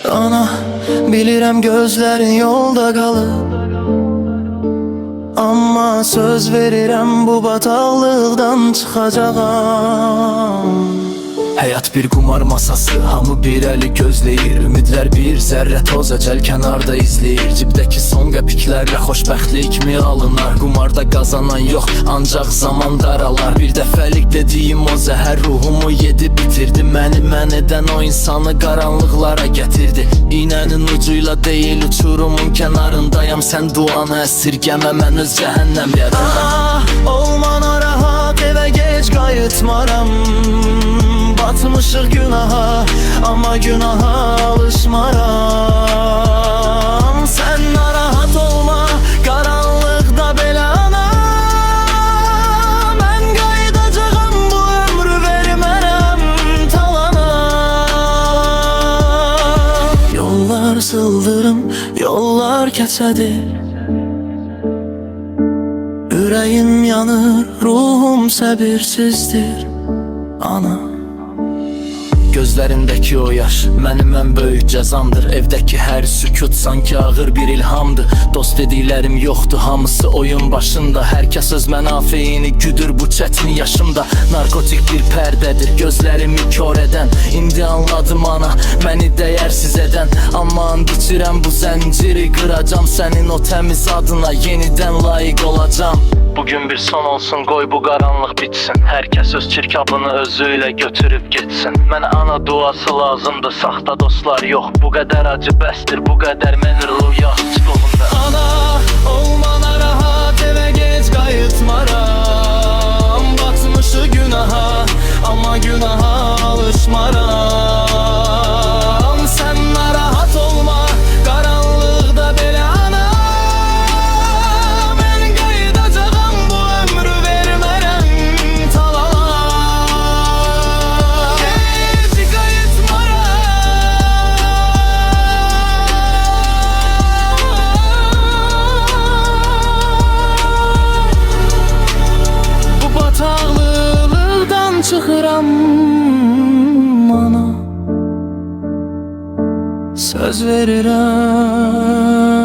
Ana, bilirəm gözlərin yolda qalıb, amma söz verirəm bu bataqlıqdan çıxacağam. Həyat bir qumar masası, hamı bir əli gözləyir. Ümidlər bir zərrə toz, əcəl kənarda izləyir. Cibdəki son qəpiklərlə xoşbəxtlik mi alınar? Qumarda qazanan yox, ancaq zaman daralar. Bir dəfəlik dediyim o zəhər ruhumu yedi bitirdi. Mən edən o insanı qaranlıqlara gətirdi. İynənin ucuyla deyil, uçurumun kənarındayam. Sən duanı əsirgəmə, mən öz cəhənnəm yaradım. Olma narahat, evə gec qayıtmaram. Batmışıq günaha, amma günaha alışmaram. Sən narahat olma, qaranlıqda belə ana. Mən qayıdacağam, bu ömrü vermərəm talana. Yollar sıldırım, yollar keçədir. Ürəyim yanır, ruhum səbirsizdir ana. Gözlərindəki o yaş mənim ən böyük cəzamdır. Evdəki hər sükut sanki ağır bir ilhamdır. Dost dediklərim yoxdur, hamısı oyun başında. Hər kəs öz mənafeyini güdür bu çətin yaşımda. Narkotik bir pərdədir gözlərimi kör edən. İndi anladım ana, məni dəyərsiz edən. Amma and içirəm bu zənciri qıracam. Sənin o təmiz adına yenidən layiq olacam. Bugün bir son olsun, qoy bu qaranlıq bitsin. Hər kəs öz çirkabını özü ilə götürüb getsin. Mənə ana duası lazımdır, saxta dostlar yox. Bu qədər acı bəsdir, bu qədər mənir rüya çıxılında. Ana, olma narahat, evə gec qayıtmaram. Batmışı günaha, amma günaha alışmaram. Sən narahat olma, qaranlıqda belə ana. Mən qayıdacağam, bu ömrü vermərəm talana. Gec qayıtmaram. Bu bataqlıqdan çıxıram ana. Söz verirəm